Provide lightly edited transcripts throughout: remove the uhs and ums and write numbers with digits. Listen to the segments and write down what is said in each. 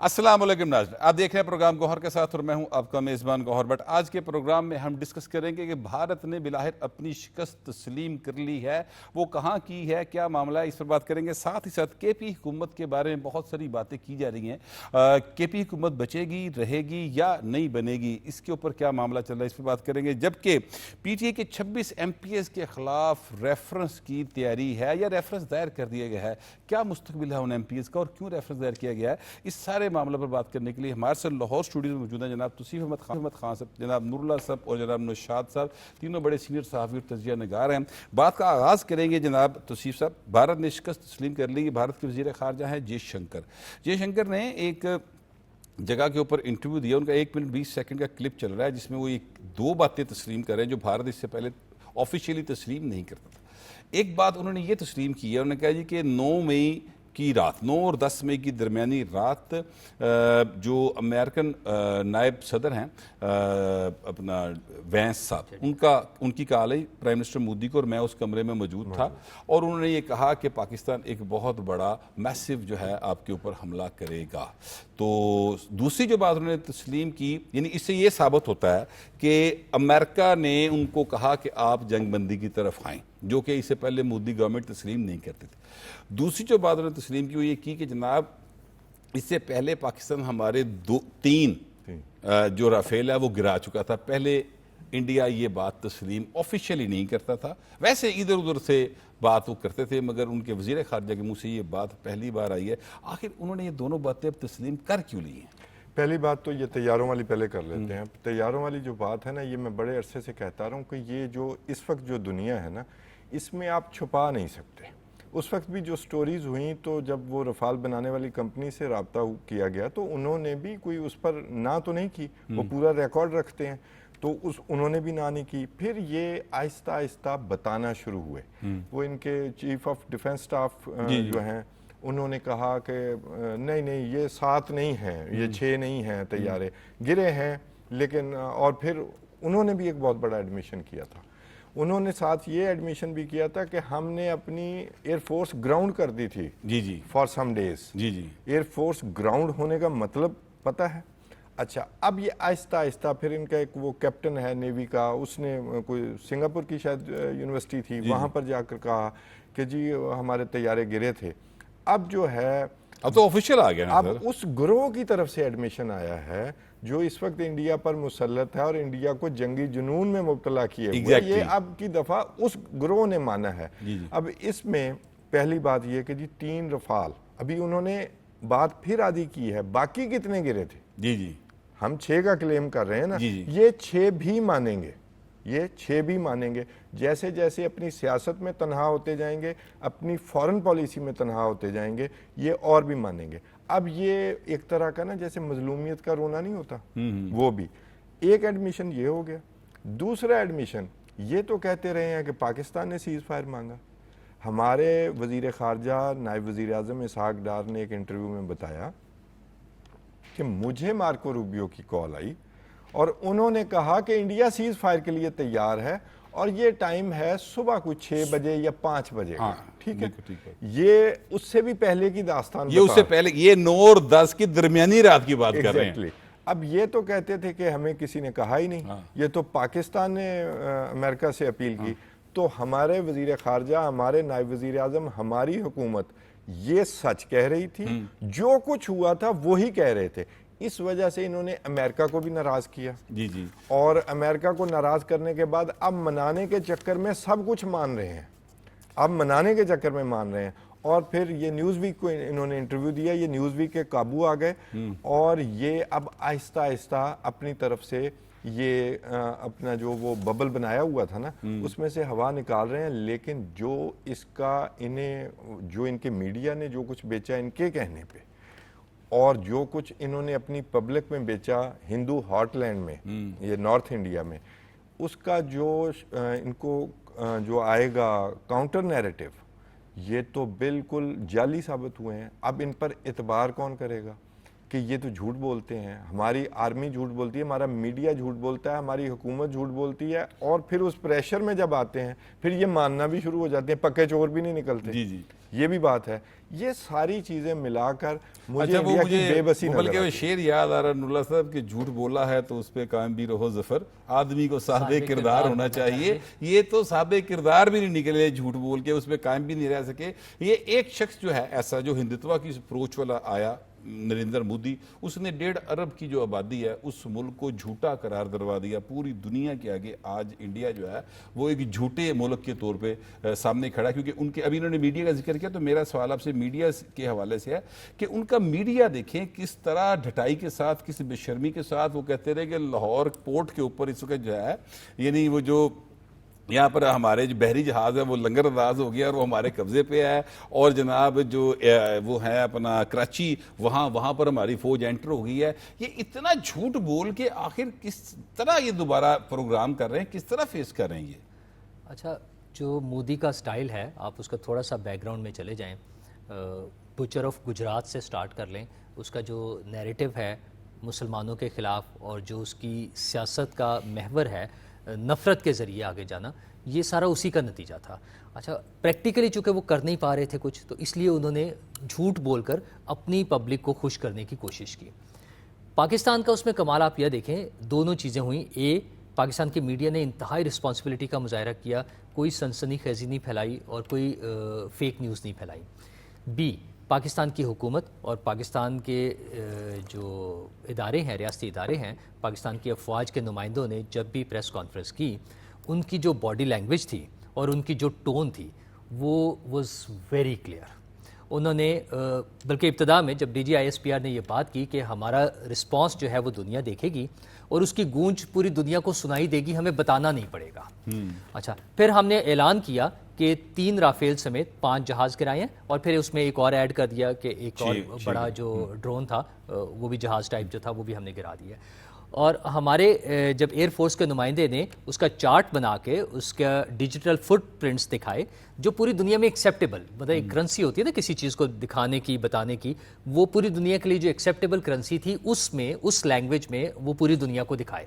السلام علیکم ناظرین، آپ دیکھ رہے ہیں پروگرام گوہر کے ساتھ اور میں ہوں آپ کا میزبان گوہر بٹ۔ آج کے پروگرام میں ہم ڈسکس کریں گے کہ بھارت نے بلاخر اپنی شکست تسلیم کر لی ہے، وہ کہاں کی ہے، کیا معاملہ ہے، اس پر بات کریں گے۔ ساتھ ہی ساتھ کے پی حکومت کے بارے میں بہت ساری باتیں کی جا رہی ہیں، کے پی حکومت بچے گی، رہے گی یا نہیں بنے گی، اس کے اوپر کیا معاملہ چل رہا ہے، اس پر بات کریں گے۔ جبکہ پی ٹی اے کے 26 ایم پی ایس کے خلاف ریفرنس کی تیاری ہے یا ریفرنس دائر کر دیا گیا ہے، کیا مستقبل ہے ان ایم پی ایس کا اور کیوں ریفرنس دائر کیا گیا ہے، اس سارے معاملے پر بات کرنے کے لیے ہمارے ساتھ لاہور اسٹوڈیو میں موجود ہیں جناب توصیف احمد خان صاحب، جناب نور اللہ صاحب اور جناب نوشاد صاحب، تینوں بڑے سینئر صحافی اور تجزیہ نگار ہیں۔ بات کا آغاز کریں گے جناب توصیف صاحب۔ بھارت نے شکست تسلیم کر لی، بھارت کے وزیر خارجہ ہیں جے شنکر نے ایک جگہ کے اوپر انٹرویو دیا، ان کا 1 منٹ 20 سیکنڈ کا کلپ چل رہا ہے جس میں وہ دو باتیں تسلیم کر رہے ہیں جو بھارت اس سے پہلے آفیشیلی تسلیم نہیں کرتا تھا۔ ایک بات انہوں نے یہ تسلیم کی ہے، انہوں نے کہا جی کہ 9 مئی کی رات، 9 اور 10 مئی کی درمیانی رات جو امریکن نائب صدر ہیں اپنا وینس صاحب، ان کی کال آئی پرائم منسٹر مودی کو، اور میں اس کمرے میں موجود تھا، اور انہوں نے یہ کہا کہ پاکستان ایک بہت بڑا میسو جو ہے آپ کے اوپر حملہ کرے گا۔ تو دوسری جو بات انہوں نے تسلیم کی، یعنی اس سے یہ ثابت ہوتا ہے کہ امریکہ نے ان کو کہا کہ آپ جنگ بندی کی طرف آئیں، جو کہ اس سے پہلے مودی گورنمنٹ تسلیم نہیں کرتی تھی۔ دوسری جو بات انہوں نے تسلیم کی وہ یہ کی کہ جناب اس سے پہلے پاکستان ہمارے 3 جو رافیل ہے وہ گرا چکا تھا۔ پہلے انڈیا یہ بات تسلیم آفیشیلی نہیں کرتا تھا، ویسے ادھر ادھر سے بات وہ کرتے تھے، مگر ان کے وزیر خارجہ کے منہ سے یہ بات پہلی بار آئی ہے۔ آخر انہوں نے یہ دونوں باتیں اب تسلیم کر کیوں لی ہیں؟ پہلی بات تو یہ طیاروں والی پہلے کر لیتے ہیں۔ طیاروں والی جو بات ہے نا، یہ میں بڑے عرصے سے کہتا رہا ہوں کہ یہ جو اس وقت جو دنیا ہے نا، اس میں آپ چھپا نہیں سکتے۔ اس وقت بھی جو سٹوریز ہوئیں تو جب وہ رفال بنانے والی کمپنی سے رابطہ کیا گیا تو انہوں نے بھی کوئی اس پر نہ تو نہیں کی، وہ پورا ریکارڈ رکھتے ہیں، تو انہوں نے بھی نہ نہیں کی۔ پھر یہ آہستہ آہستہ بتانا شروع ہوئے۔ وہ ان کے چیف آف ڈیفنس سٹاف جو ہیں، انہوں نے کہا کہ نہیں یہ 7 نہیں ہیں، یہ 6 نہیں ہیں طیارے، گرے ہیں۔ لیکن اور پھر انہوں نے بھی ایک بہت بڑا ایڈمیشن کیا تھا۔ انہوں نے ساتھ یہ ایڈمیشن بھی کیا تھا کہ ہم نے اپنی ایئر فورس گراؤنڈ کر دی تھی for some days. Air force ground ہونے کا مطلب پتہ ہے؟ اچھا، اب یہ آہستہ آہستہ پھر ان کا ایک وہ کیپٹن ہے نیوی کا، اس نے کوئی سنگاپور کی شاید یونیورسٹی تھی، وہاں پر جا کر کہا کہ جی ہمارے طیارے گرے تھے۔ اب جو ہے اب تو آفیشیل آ گیا نا، اب اس گروہ کی طرف سے ایڈمیشن آیا ہے جو اس وقت انڈیا پر مسلط ہے اور انڈیا کو جنگی جنون میں مبتلا کیے ہوئے۔ یہ اب کی دفعہ اس گروہ نے مانا ہے۔ اب اس میں پہلی بات یہ کہ جی 3 رفال، ابھی انہوں نے بات پھر آدھی کی ہے، باقی کتنے گرے تھے؟ ہم 6 کا کلیم کر رہے ہیں نا، یہ 6 بھی مانیں گے، یہ 6 بھی مانیں گے۔ جیسے جیسے اپنی سیاست میں تنہا ہوتے جائیں گے، اپنی فورن پالیسی میں تنہا ہوتے جائیں گے، یہ اور بھی مانیں گے۔ اب یہ ایک طرح کا نا جیسے مظلومیت کا رونا نہیں ہوتا، وہ بھی ایک ایڈمیشن یہ ہو گیا۔ دوسرا ایڈمیشن یہ تو کہتے رہے ہیں کہ پاکستان نے سیز فائر مانگا۔ ہمارے وزیر خارجہ نائب وزیر اعظم اسحاق ڈار نے ایک انٹرویو میں بتایا کہ مجھے مارکو روبیو کی کال آئی اور انہوں نے کہا کہ انڈیا سیز فائر کے لیے تیار ہے، اور یہ ٹائم ہے صبح کو 6 بجے یا 5 بجے کا۔ ٹھیک ہے، یہ اس سے بھی پہلے کی داستان، یہ اس سے پہلے، یہ 9 اور 10 کی درمیانی رات کی بات کر رہے ہیں۔ اب یہ تو کہتے تھے کہ ہمیں کسی نے کہا ہی نہیں، یہ تو پاکستان نے امریکہ سے اپیل کی۔ تو ہمارے وزیر خارجہ، ہمارے نائب وزیر اعظم، ہماری حکومت یہ سچ کہہ رہی تھی، جو کچھ ہوا تھا وہی کہہ رہے تھے۔ اس وجہ سے انہوں نے امریکہ کو بھی ناراض کیا، اور امریکہ کو ناراض کرنے کے بعد اب منانے کے چکر میں سب کچھ مان رہے ہیں، اب منانے کے چکر میں مان رہے ہیں۔ اور پھر یہ نیوز ویک کو انہوں نے انٹرویو دیا، یہ نیوز ویک کے قابو آ گئے، اور یہ اب آہستہ آہستہ اپنی طرف سے یہ اپنا جو وہ ببل بنایا ہوا تھا نا، اس میں سے ہوا نکال رہے ہیں۔ لیکن جو اس کا جو ان کے میڈیا نے جو کچھ بیچا ان کے کہنے پہ، اور جو کچھ انہوں نے اپنی پبلک میں بیچا ہندو ہارٹ لینڈ میں، یہ نارتھ انڈیا میں، اس کا جو ان کو جو آئے گا کاؤنٹر نیریٹو، یہ تو بالکل جعلی ثابت ہوئے ہیں۔ اب ان پر اعتبار کون کرے گا؟ کہ یہ تو جھوٹ بولتے ہیں، ہماری آرمی جھوٹ بولتی ہے، ہمارا میڈیا جھوٹ بولتا ہے، ہماری حکومت جھوٹ بولتی ہے، اور پھر اس پریشر میں جب آتے ہیں پھر یہ ماننا بھی شروع ہو جاتے ہیں، پکے چور بھی نہیں نکلتے. جی جی یہ بھی بات ہے. یہ ساری چیزیں ملا کر مجھے اچھا، وہ انڈیا کی بے بسی بلکہ نظر وہ آتی ہے. شعر یاد آ رہا ہے نور صاحب کہ جھوٹ بولا ہے تو اس پہ قائم بھی رہو ظفر، آدمی کو صاحب کردار ہونا چاہیے. یہ تو صاحب کردار بھی نہیں نکلے، جھوٹ بول کے اس پہ قائم بھی نہیں رہ سکے. یہ ایک شخص جو ہے ایسا جو ہندوتوا کی اپروچ والا آیا، نریندر مودی، اس نے 1.5 ارب کی جو آبادی ہے اس ملک کو جھوٹا قرار دلوا دیا. پوری دنیا کے آگے آج انڈیا جو ہے وہ ایک جھوٹے ملک کے طور پہ سامنے کھڑا ہے. کیونکہ ان کے ابھی انہوں نے میڈیا کا ذکر کیا تو میرا سوال آپ سے میڈیا کے حوالے سے ہے کہ ان کا میڈیا دیکھیں کس طرح ڈھٹائی کے ساتھ، کس بے شرمی کے ساتھ وہ کہتے رہے کہ لاہور پورٹ کے اوپر اس وقت جو ہے، یعنی وہ جو یہاں پر ہمارے جو بحری جہاز ہے وہ لنگر انداز ہو گیا اور وہ ہمارے قبضے پہ ہے، اور جناب جو وہ ہے اپنا کراچی، وہاں پر ہماری فوج انٹر ہو گئی ہے. یہ اتنا جھوٹ بول کے آخر کس طرح یہ دوبارہ پروگرام کر رہے ہیں، کس طرح فیس کر رہے ہیں یہ؟ اچھا، جو مودی کا سٹائل ہے، آپ اس کا تھوڑا سا بیک گراؤنڈ میں چلے جائیں. بچر آف گجرات سے سٹارٹ کر لیں. اس کا جو نیریٹو ہے مسلمانوں کے خلاف، اور جو اس کی سیاست کا محور ہے نفرت کے ذریعے آگے جانا، یہ سارا اسی کا نتیجہ تھا. اچھا، پریکٹیکلی چونکہ وہ کر نہیں پا رہے تھے کچھ، تو اس لیے انہوں نے جھوٹ بول کر اپنی پبلک کو خوش کرنے کی کوشش کی. پاکستان کا اس میں کمال آپ یہ دیکھیں، دونوں چیزیں ہوئیں. پاکستان کی میڈیا نے انتہائی رسپانسبلٹی کا مظاہرہ کیا، کوئی سنسنی خیزی نہیں پھیلائی اور کوئی فیک نیوز نہیں پھیلائی. پاکستان کی حکومت اور پاکستان کے جو ادارے ہیں، ریاستی ادارے ہیں، پاکستان کی افواج کے نمائندوں نے جب بھی پریس کانفرنس کی، ان کی جو باڈی لینگویج تھی اور ان کی جو ٹون تھی وہ واز ویری کلیئر. انہوں نے بلکہ ابتدا میں جب D G I S P R نے یہ بات کی کہ ہمارا رسپانس جو ہے وہ دنیا دیکھے گی اور اس کی گونج پوری دنیا کو سنائی دے گی، ہمیں بتانا نہیں پڑے گا. اچھا، پھر ہم نے اعلان کیا کہ 3 رافیل سمیت 5 جہاز گرائے ہیں، اور پھر اس میں ایک اور ایڈ کر دیا کہ ایک اور بڑا جو ڈرون تھا وہ بھی جہاز ٹائپ جو تھا وہ بھی ہم نے گرا دیا. اور ہمارے جب ایئر فورس کے نمائندے نے اس کا چارٹ بنا کے اس کا ڈیجیٹل فٹ پرنٹس دکھائے جو پوری دنیا میں ایکسیپٹیبل، مطلب ایک کرنسی ہوتی ہے نا کسی چیز کو دکھانے کی، بتانے کی، وہ پوری دنیا کے لیے جو ایکسیپٹیبل کرنسی تھی اس میں، اس لینگویج میں وہ پوری دنیا کو دکھائے.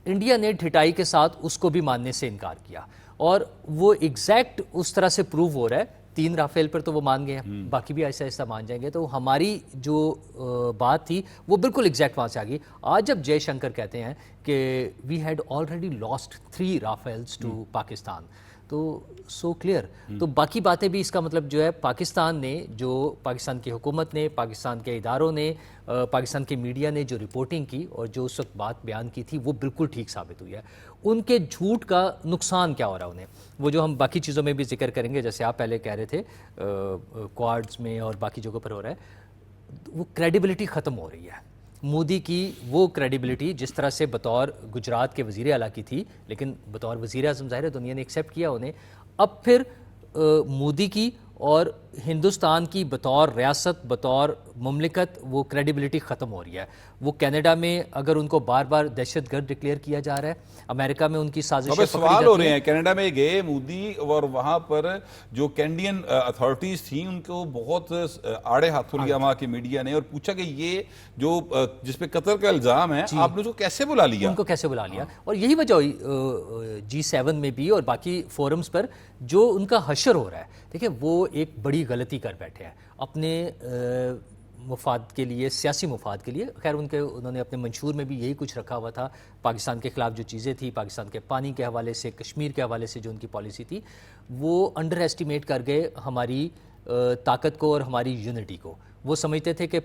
انڈیا نے ڈھٹائی کے ساتھ اس کو بھی ماننے سے انکار کیا، اور وہ ایگزیکٹ اس طرح سے پروو ہو رہا ہے. 3 رافیل پر تو وہ مان گئے ہیں، باقی بھی ایسا ایسا مان جائیں گے. تو ہماری جو بات تھی وہ بالکل ایگزیکٹ وہاں سے آ گئی. آج جب جے شنکر کہتے ہیں کہ we had already last 3 Rafales to Pakistan, تو سو کلیئر. تو باقی باتیں بھی اس کا مطلب جو ہے پاکستان نے، جو پاکستان کی حکومت نے، پاکستان کے اداروں نے، پاکستان کی میڈیا نے جو رپورٹنگ کی اور جو اس وقت بات بیان کی تھی وہ بالکل ٹھیک ثابت ہوئی ہے. ان کے جھوٹ کا نقصان کیا ہو رہا ہے انہیں، وہ جو ہم باقی چیزوں میں بھی ذکر کریں گے، جیسے آپ پہلے کہہ رہے تھے کوارڈز میں اور باقی جگہوں پر ہو رہا ہے، وہ کریڈیبلٹی ختم ہو رہی ہے. مودی کی وہ کریڈیبلٹی جس طرح سے بطور گجرات کے وزیر اعلیٰ کی تھی، لیکن بطور وزیر اعظم ظاہر ہے دنیا نے ایکسیپٹ کیا انہیں، اب پھر مودی کی اور ہندوستان کی بطور ریاست، بطور مملکت وہ کریڈیبلٹی ختم ہو رہی ہے. وہ کینیڈا میں اگر ان کو بار بار دہشت گرد ڈکلیئر کیا جا رہا ہے، امریکہ میں ان کی سازشیں سوال ہو رہے ہیں. کینیڈا میں گئے مودی اور وہاں پر جو کینیڈین اتھارٹیز تھیں ان کو بہت آڑے ہاتھوں لیا وہاں کی میڈیا نے، اور پوچھا کہ یہ جو جس پہ قتل کا الزام ہے آپ نے اس کو کیسے بلا لیا، ان کو کیسے بلا لیا. اور یہی وجہ ہوئی G7 میں بھی اور باقی فورمز پر جو ان کا حشر ہو رہا ہے. دیکھیں وہ ایک بڑی غلطی کر بیٹھے ہیں اپنے مفاد کے لیے، سیاسی مفاد کے لیے. خیر انہوں نے اپنے منشور میں بھی یہی کچھ رکھا ہوا تھا. پاکستان کے خلاف جو چیزیں تھی، پاکستان کے پانی کے حوالے سے، کشمیر کے حوالے سے جو ان کی پالیسی تھی، وہ انڈر ایسٹیمیٹ کر گئے ہماری طاقت کو اور ہماری یونٹی کو. وہ سمجھتے تھے کہ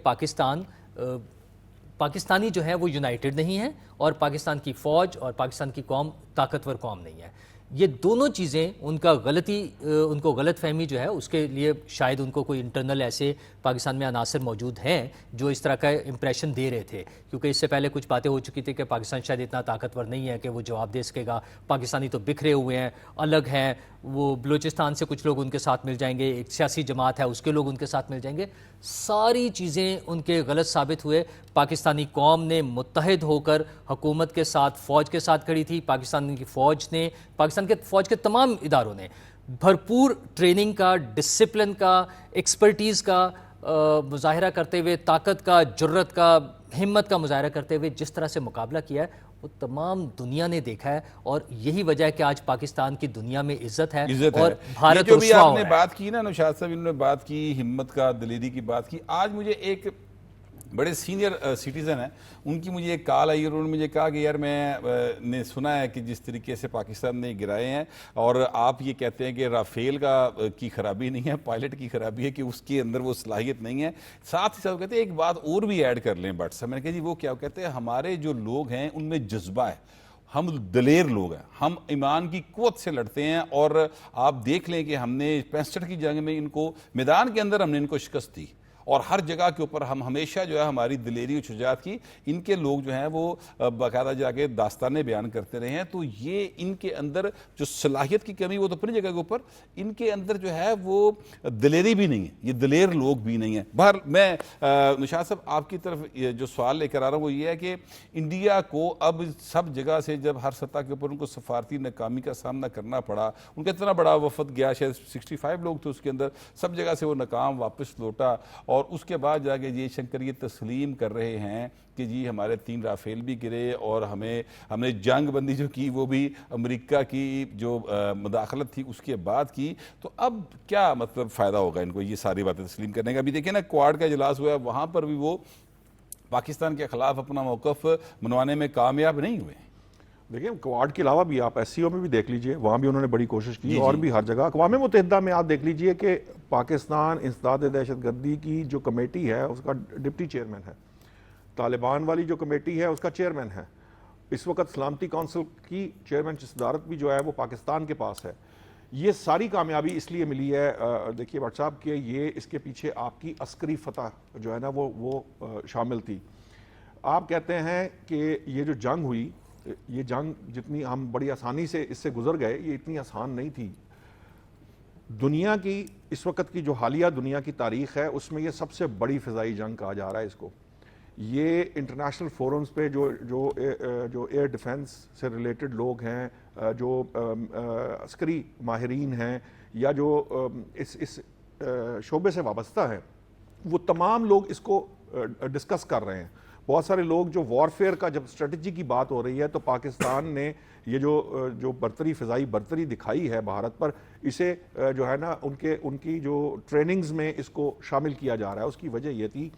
پاکستانی جو ہے وہ یونائٹڈ نہیں ہے، اور پاکستان کی فوج اور پاکستان کی قوم طاقتور قوم نہیں ہے. یہ دونوں چیزیں ان کو غلط فہمی جو ہے اس کے لیے شاید ان کو کوئی انٹرنل ایسے پاکستان میں عناصر موجود ہیں جو اس طرح کا امپریشن دے رہے تھے، کیونکہ اس سے پہلے کچھ باتیں ہو چکی تھی کہ پاکستان شاید اتنا طاقتور نہیں ہے کہ وہ جواب دے سکے گا، پاکستانی تو بکھرے ہوئے ہیں، الگ ہیں، وہ بلوچستان سے کچھ لوگ ان کے ساتھ مل جائیں گے، ایک سیاسی جماعت ہے اس کے لوگ ان کے ساتھ مل جائیں گے. ساری چیزیں ان کے غلط ثابت ہوئے. پاکستانی قوم نے متحد ہو کر حکومت کے ساتھ، فوج کے ساتھ کھڑی تھی. پاکستان کی فوج نے، پاکستان کے فوج کے تمام اداروں نے بھرپور ٹریننگ کا، ڈسپلن کا، ایکسپرٹیز کا مظاہرہ کرتے ہوئے، طاقت کا، جرت کا، ہمت کا مظاہرہ کرتے ہوئے جس طرح سے مقابلہ کیا ہے وہ تمام دنیا نے دیکھا ہے، اور یہی وجہ ہے کہ آج پاکستان کی دنیا میں عزت ہے اور بھارت جو بھی رسوا آپ ہو نے رہا ہے۔ بات کی نا نوشاد صاحب، انہوں نے بات کی ہمت کا، دلیری کی بات کی. آج مجھے ایک بڑے سینئر سٹیزن ہیں، ان کی مجھے ایک کال آئی اور انہوں نے مجھے کہا کہ یار میں نے سنا ہے کہ جس طریقے سے پاکستان نے گرائے ہیں، اور آپ یہ کہتے ہیں کہ رافیل کی خرابی نہیں ہے، پائلٹ کی خرابی ہے کہ اس کے اندر وہ صلاحیت نہیں ہے. ساتھ ہی ساتھ کہتے ہیں ایک بات اور بھی ایڈ کر لیں بٹ صاحب. میں نے کہا جی وہ کیا؟ کہتے ہیں ہمارے جو لوگ ہیں ان میں جذبہ ہے، ہم دلیر لوگ ہیں، ہم ایمان کی قوت سے لڑتے ہیں، اور آپ دیکھ لیں کہ ہم نے 65 کی جنگ میں ان کو میدان کے اندر ہم نے ان کو شکست دی، اور ہر جگہ کے اوپر ہم ہمیشہ جو ہے ہماری دلیری اور شجاعت کی ان کے لوگ جو ہیں وہ باقاعدہ جا کے داستانیں بیان کرتے رہے ہیں. تو یہ ان کے اندر جو صلاحیت کی کمی وہ تو اپنی جگہ کے اوپر، ان کے اندر جو ہے وہ دلیری بھی نہیں ہے، یہ دلیر لوگ بھی نہیں ہیں. بہر میں نشاد صاحب آپ کی طرف جو سوال لے کر آ رہا ہوں وہ یہ ہے کہ انڈیا کو اب سب جگہ سے جب ہر سطح کے اوپر ان کو سفارتی ناکامی کا سامنا کرنا پڑا، ان کا اتنا بڑا وفد گیا، شاید 65 لوگ تھے اس کے اندر، سب جگہ سے وہ ناکام واپس لوٹا، اور اس کے بعد جا کے جے شنکر یہ تسلیم کر رہے ہیں کہ جی ہمارے 3 رافیل بھی گرے، اور ہم نے جنگ بندی جو کی وہ بھی امریکہ کی جو مداخلت تھی اس کے بعد کی. تو اب کیا مطلب فائدہ ہوگا ان کو یہ ساری باتیں تسلیم کرنے کا؟ ابھی دیکھیں نا کوارڈ کا اجلاس ہوا ہے، وہاں پر بھی وہ پاکستان کے خلاف اپنا موقف منوانے میں کامیاب نہیں ہوئے. دیکھیں کوارڈ کے علاوہ بھی آپ ایس سی او میں بھی دیکھ لیجئے، وہاں بھی انہوں نے بڑی کوشش کی، اور بھی ہر جگہ. اقوام متحدہ میں آپ دیکھ لیجئے کہ پاکستان انسداد دہشت گردی کی جو کمیٹی ہے اس کا ڈپٹی چیئرمین ہے، طالبان والی جو کمیٹی ہے اس کا چیئرمین ہے. اس وقت سلامتی کونسل کی چیئرمین صدارت بھی جو ہے وہ پاکستان کے پاس ہے. یہ ساری کامیابی اس لیے ملی ہے دیکھیے بٹ صاحب کہ یہ اس کے پیچھے آپ کی عسکری فتح جو ہے نا وہ شامل تھی. آپ کہتے ہیں کہ یہ جو جنگ ہوئی، یہ جنگ جتنی ہم بڑی آسانی سے اس سے گزر گئے، یہ اتنی آسان نہیں تھی. دنیا کی اس وقت کی جو حالیہ دنیا کی تاریخ ہے اس میں یہ سب سے بڑی فضائی جنگ کہا جا رہا ہے اس کو. یہ انٹرنیشنل فورمز پہ جو ایئر ڈیفنس سے ریلیٹڈ لوگ ہیں، جو عسکری ماہرین ہیں، یا جو اس شعبے سے وابستہ ہیں، وہ تمام لوگ اس کو ڈسکس کر رہے ہیں. بہت سارے لوگ جو وارفیئر کا جب اسٹریٹجی کی بات ہو رہی ہے تو پاکستان نے یہ جو برتری، فضائی برتری دکھائی ہے بھارت پر، اسے جو ہے نا ان کی جو ٹریننگز میں اس کو شامل کیا جا رہا ہے. اس کی وجہ یہ تھی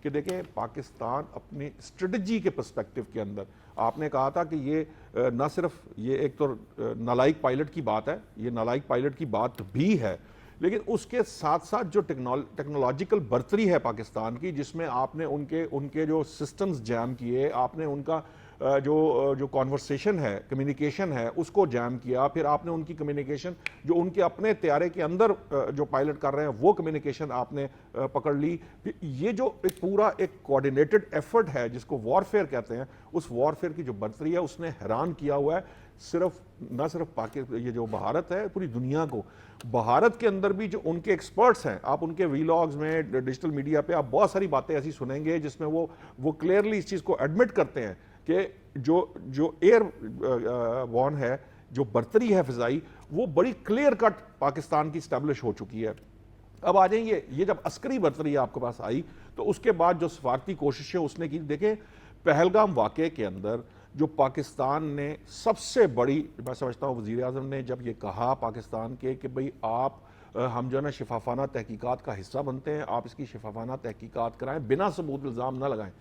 کہ دیکھیں پاکستان اپنی اسٹریٹجی کے پرسپیکٹو کے اندر، آپ نے کہا تھا کہ یہ نہ صرف یہ ایک تو نالائق پائلٹ کی بات ہے، یہ نالائق پائلٹ کی بات بھی ہے، لیکن اس کے ساتھ ساتھ جو ٹیکنالوجیکل برتری ہے پاکستان کی، جس میں آپ نے ان کے جو سسٹمز جیم کیے، آپ نے ان کا جو کانورسیشن ہے، کمیونیکیشن ہے، اس کو جیم کیا. پھر آپ نے ان کی کمیونیکیشن جو ان کے اپنے طیارے کے اندر جو پائلٹ کر رہے ہیں وہ کمیونیکیشن آپ نے پکڑ لی. یہ جو ایک پورا ایک کوآرڈینیٹڈ ایفرٹ ہے جس کو وارفیئر کہتے ہیں، اس وارفیئر کی جو برتری ہے اس نے حیران کیا ہوا ہے نہ صرف یہ جو بھارت ہے، پوری دنیا کو. بھارت کے اندر بھی جو ان کے ایکسپرٹس ہیں، آپ ان کے ویلاگز میں، ڈیجیٹل میڈیا پہ آپ بہت ساری باتیں ایسی سنیں گے جس میں وہ کلیئرلی اس چیز کو ایڈمٹ کرتے ہیں کہ جو ایئر وان ہے، جو برتری ہے فضائی، وہ بڑی کلیئر کٹ پاکستان کی اسٹیبلش ہو چکی ہے. اب آ جائیں یہ جب عسکری برتری آپ کے پاس آئی تو اس کے بعد جو سفارتی کوششیں اس نے کی. دیکھیں پہلگام واقعے کے اندر جو پاکستان نے سب سے بڑی، میں سمجھتا ہوں وزیر اعظم نے جب یہ کہا پاکستان کے کہ بھئی آپ ہم جو ہے نا شفافانہ تحقیقات کا حصہ بنتے ہیں، آپ اس کی شفافانہ تحقیقات کرائیں، بنا ثبوت الزام نہ لگائیں.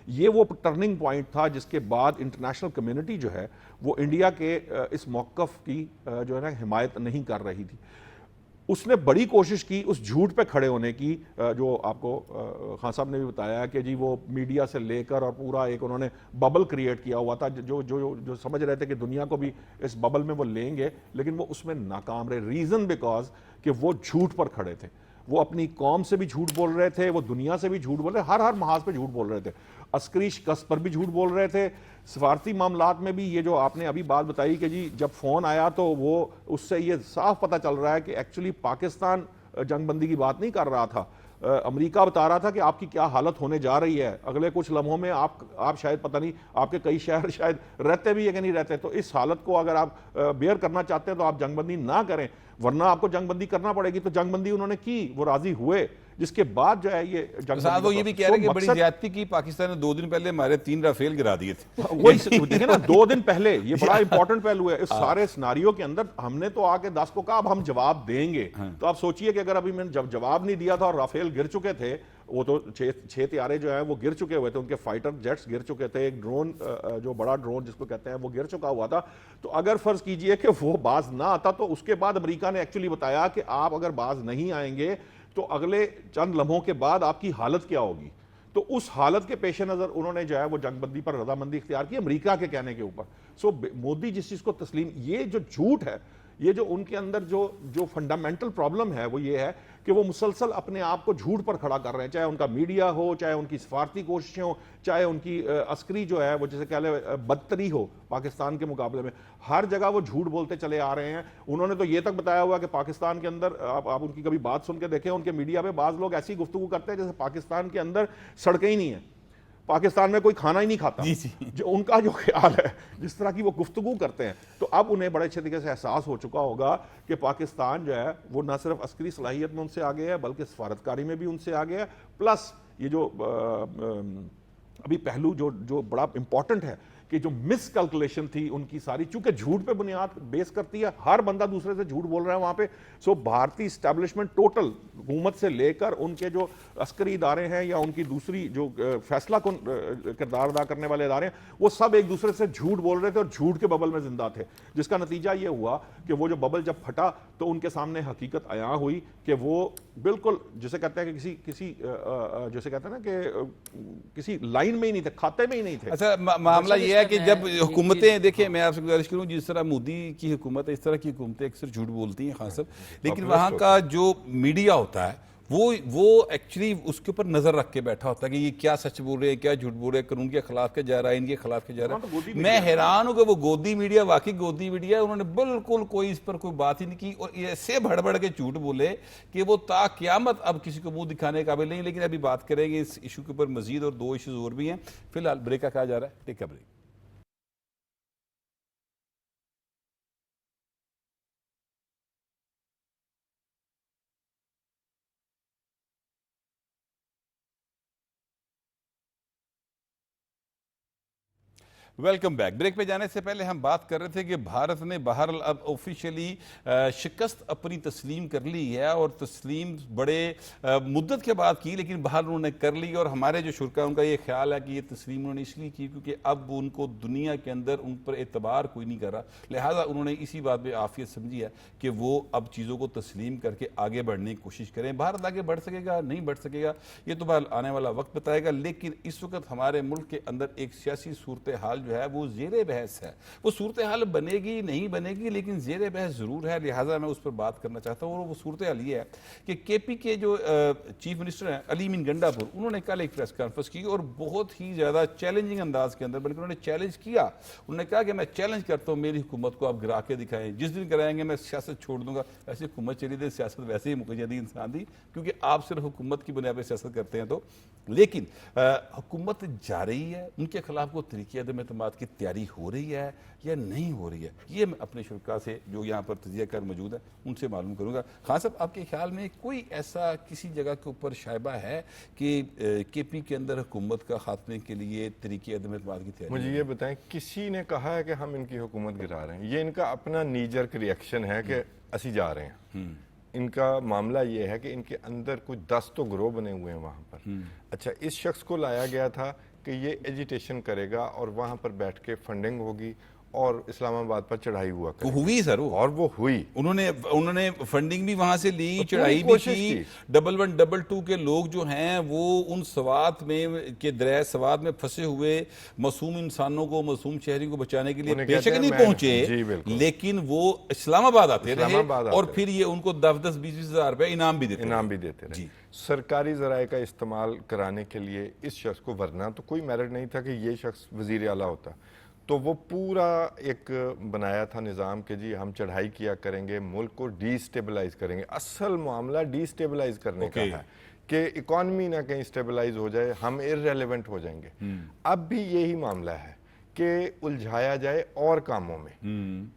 یہ وہ ٹرننگ پوائنٹ تھا جس کے بعد انٹرنیشنل کمیونٹی جو ہے وہ انڈیا کے اس موقف کی جو ہے نا حمایت نہیں کر رہی تھی. اس نے بڑی کوشش کی اس جھوٹ پہ کھڑے ہونے کی، جو آپ کو خان صاحب نے بھی بتایا کہ جی وہ میڈیا سے لے کر اور پورا ایک انہوں نے ببل کریٹ کیا ہوا تھا، جو سمجھ رہے تھے کہ دنیا کو بھی اس ببل میں وہ لیں گے، لیکن وہ اس میں ناکام رہے. ریزن بیکاز کہ وہ جھوٹ پر کھڑے تھے. وہ اپنی قوم سے بھی جھوٹ بول رہے تھے، وہ دنیا سے بھی جھوٹ بول رہے تھے، ہر محاذ پہ جھوٹ بول رہے تھے. عسکری شکست پر بھی جھوٹ بول رہے تھے. سفارتی معاملات میں بھی یہ جو آپ نے ابھی بات بتائی کہ جی جب فون آیا تو وہ اس سے یہ صاف پتہ چل رہا ہے کہ ایکچولی پاکستان جنگ بندی کی بات نہیں کر رہا تھا. امریکہ بتا رہا تھا کہ آپ کی کیا حالت ہونے جا رہی ہے اگلے کچھ لمحوں میں. آپ شاید پتہ نہیں آپ کے کئی شہر شاید رہتے بھی ہے کہ نہیں رہتے، تو اس حالت کو اگر آپ بیئر کرنا چاہتے ہیں تو آپ جنگ بندی نہ کریں، ورنہ آپ کو جنگ بندی کرنا پڑے گی. تو جنگ بندی انہوں نے کی، وہ راضی ہوئے. جس کے بعد جو ہے یہ جنگ ساتھ وہ یہ بھی کہہ رہے ہیں کہ بڑی زیادتی کی پاکستان نے 2 دن پہلے ہمارے 3 رافیل گرا دیے تھے. وہی دیکھیں نا 2 دن پہلے, یہ بڑا امپورٹنٹ پہلو ہے اس سارے سناریو کے اندر. ہم نے تو آ کے 10 کو کہا اب ہم جواب دیں گے, تو آپ سوچئے کہ اگر ابھی میں نے جب جواب نہیں دیا تھا اور رافیل گر چکے تھے, وہ تو 6 طیارے جو ہیں وہ گر چکے ہوئے تھے, ان کے فائٹر جیٹس گر چکے تھے, ایک ڈرون جو بڑا ڈرون جس کو کہتے ہیں وہ گر چکا ہوا تھا. تو اگر فرض کیجئے کہ وہ باز نہ آتا, تو اس کے بعد امریکہ نے ایکچولی بتایا کہ آپ اگر باز نہیں آئیں گے تو اگلے چند لمحوں کے بعد آپ کی حالت کیا ہوگی. تو اس حالت کے پیش نظر انہوں نے جو ہے وہ جنگ بندی پر رضامندی اختیار کی امریکہ کے کہنے کے اوپر. سو مودی جس چیز کو تسلیم, یہ جو جھوٹ ہے, یہ جو ان کے اندر جو فنڈامنٹل پرابلم ہے وہ یہ ہے کہ وہ مسلسل اپنے آپ کو جھوٹ پر کھڑا کر رہے ہیں, چاہے ان کا میڈیا ہو, چاہے ان کی سفارتی کوششیں ہوں, چاہے ان کی عسکری جو ہے وہ جیسے کہہ لیں بدتری ہو پاکستان کے مقابلے میں. ہر جگہ وہ جھوٹ بولتے چلے آ رہے ہیں. انہوں نے تو یہ تک بتایا ہوا کہ پاکستان کے اندر, آپ ان کی کبھی بات سن کے دیکھیں, ان کے میڈیا پہ بعض لوگ ایسی گفتگو کرتے ہیں جیسے پاکستان کے اندر سڑکیں ہی نہیں ہیں, پاکستان میں کوئی کھانا ہی نہیں کھاتا. جو ان کا جو خیال ہے, جس طرح کی وہ گفتگو کرتے ہیں, تو اب انہیں بڑے اچھے طریقے سے احساس ہو چکا ہوگا کہ پاکستان جو ہے وہ نہ صرف عسکری صلاحیت میں ان سے آگے ہے بلکہ سفارتکاری میں بھی ان سے آگے ہے. پلس یہ جو ابھی پہلو جو بڑا امپورٹنٹ ہے کہ جو مس کیلکولیشن تھی ان کی ساری, چونکہ جھوٹ پہ بنیاد بیس کرتی ہے, ہر بندہ دوسرے سے جھوٹ بول رہا ہے وہاں پہ. سو بھارتی اسٹیبلشمنٹ ٹوٹل حکومت سے لے کر ان کے جو عسکری ادارے ہیں یا ان کی دوسری جو فیصلہ کن کردار ادا کرنے والے ادارے ہیں, وہ سب ایک دوسرے سے جھوٹ بول رہے تھے اور جھوٹ کے ببل میں زندہ تھے, جس کا نتیجہ یہ ہوا کہ وہ جو ببل جب پھٹا تو ان کے سامنے حقیقت عیاں ہوئی کہ وہ بالکل جسے کہتے ہیں کہ کسی جیسے کہتے ہیں نا کہ کسی لائن میں ہی نہیں تھے, کھاتے میں ہی نہیں تھے. اچھا معاملہ یہ ہے کہ جب حکومتیں, دیکھیں میں آپ سے گزارش کروں, جس طرح مودی کی حکومت ہے اس طرح کی حکومتیں اکثر جھوٹ بولتی ہیں خان صاحب, لیکن وہاں کا جو میڈیا ہوتا ہے وہ ایکچولی اس کے اوپر نظر رکھ کے بیٹھا ہوتا ہے کہ یہ کیا سچ بول رہے ہیں, کیا جھوٹ بول رہے ہیں, قانون کے خلاف کیا جا رہا ہے, ان کے خلاف کیا جا رہا ہے. میں حیران ہوں کہ وہ گودی میڈیا واقعی گودی میڈیا ہے, انہوں نے بالکل کوئی اس پر کوئی بات ہی نہیں کی, اور ایسے بڑھ بڑھ کے جھوٹ بولے کہ وہ تا قیامت اب کسی کو منہ دکھانے قابل نہیں. لیکن ابھی بات کریں گے اس ایشو کے اوپر مزید, اور 2 ایشوز اور بھی ہیں. فی الحال بریک کا کہا جا رہا ہے, take a break. Welcome back. Break پہ جانے سے پہلے ہم بات کر رہے تھے کہ بھارت نے بہرحال اب آفیشیلی شکست اپنی تسلیم کر لی ہے, اور تسلیم بڑے مدت کے بعد کی, لیکن بہرحال انہوں نے کر لی. اور ہمارے جو شرکا ان کا یہ خیال ہے کہ یہ تسلیم انہوں نے اس لیے کی کیونکہ اب ان کو دنیا کے اندر ان پر اعتبار کوئی نہیں کر رہا, لہٰذا انہوں نے اسی بات میں عافیت سمجھی ہے کہ وہ اب چیزوں کو تسلیم کر کے آگے بڑھنے کی کوشش کریں. بھارت آگے بڑھ سکے گا نہیں بڑھ سکے گا یہ تو بہرحال آنے والا وقت بتائے گا, لیکن اس وقت ہمارے ملک کے اندر ایک سیاسی صورتحال جو ہے وہ زیر بحث ہے. وہ صورتحال بنے گی نہیں بنے گی, لیکن زیر بحث ضرور ہے, لہٰذا میں اس پر بات کرنا چاہتا ہوں. اور وہ صورتحال یہ ہے کہ کے پی کے جو چیف منسٹر ہیں علی امین گنڈا پور, انہوں نے کل ایک پریس کانفرنس کی اور بہت ہی زیادہ چیلنجنگ انداز کے اندر, بلکہ انہوں نے چیلنج کیا. انہوں نے کہا کہ میں چیلنج کرتا ہوں میری حکومت کو آپ گرا کے دکھائیں, جس دن کرائیں گے میں سیاست چھوڑ دوں گا. ایسی حکومت چلی تھی, سیاست ویسے ہی مقیدی انسان دی, کیونکہ آپ صرف حکومت کی بنیاد پہ سیاست کرتے ہیں. تو لیکن حکومت جا رہی ہے, ان کے خلاف کو طریقے عدم اعتماد کی تیاری ہو رہی ہے یا نہیں ہو رہی ہے, یہ میں اپنے شرکا سے جو یہاں پر تجزیہ کار موجود ہے ان سے معلوم کروں گا. خان صاحب آپ کے خیال میں کوئی ایسا کسی جگہ کے اوپر شائبہ ہے کہ کے پی کے اندر حکومت کا خاتمے کے لیے طریقے عدم اعتماد کی تیاری؟ مجھے یہ بتائیں, کسی نے کہا ہے کہ ہم ان کی حکومت گرا رہے ہیں؟ یہ ان کا اپنا نی جرک ریئیکشن ہے کہ اسی جا رہے ہیں. ان کا معاملہ یہ ہے کہ ان کے اندر کچھ 10 تو گروہ بنے ہوئے ہیں وہاں پر. اچھا, اس شخص کو لایا گیا تھا کہ یہ ایجیٹیشن کرے گا اور وہاں پر بیٹھ کے فنڈنگ ہوگی اور اسلام آباد پر چڑھائی ہوا کرے. وہ ہوئی سر, اور وہ ہوئی. انہوں نے فنڈنگ بھی وہاں سے لی, چڑھائی بھی کی. 1122 کے لوگ جو ہیں وہ ان سوات میں کے دریا سوات میں پھنسے ہوئے معصوم انسانوں کو, معصوم شہری کو بچانے کے لیے بے شک نہیں پہنچے, لیکن وہ اسلام آباد آتے رہے اور پھر یہ ان کو 10-20 ہزار روپے انعام بھی دیتے رہے. سرکاری ذرائع کا استعمال کرانے کے لیے اس شخص کو, ورنہ تو کوئی میرٹ نہیں تھا کہ یہ شخص وزیر اعلیٰ ہوتا. تو وہ پورا ایک بنایا تھا نظام کہ جی ہم چڑھائی کیا کریں گے, ملک کو ڈی سٹیبلائز کریں گے. اصل معاملہ ڈی سٹیبلائز کرنے کا ہے کہ اکانومی نہ کہیں سٹیبلائز ہو جائے, ہم ارریلیونٹ ہو جائیں گے. اب بھی یہی معاملہ ہے کہ الجھایا جائے اور کاموں میں